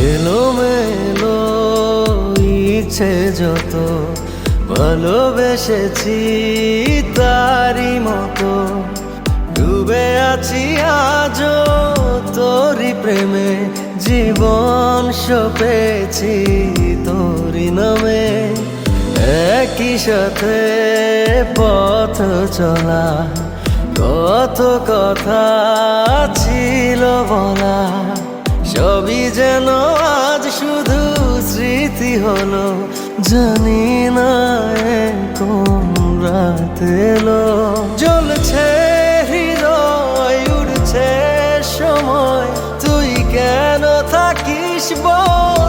এলোমেলো ইচ্ছে যত ভালোবেসেছি তারই মতো ডুবে আছি আজও তোরই প্রেমে, জীবন সপেছি তোরই নামে। একই সাথে পথ চলা, কত কথা ছিল বলা, সবই যেন আজ শুধু স্মৃতি হলো। জানি না কোন রাত এলো, জ্বলছে হৃদয়, উড়ছে সময়, তুই কেন থাকিস বল।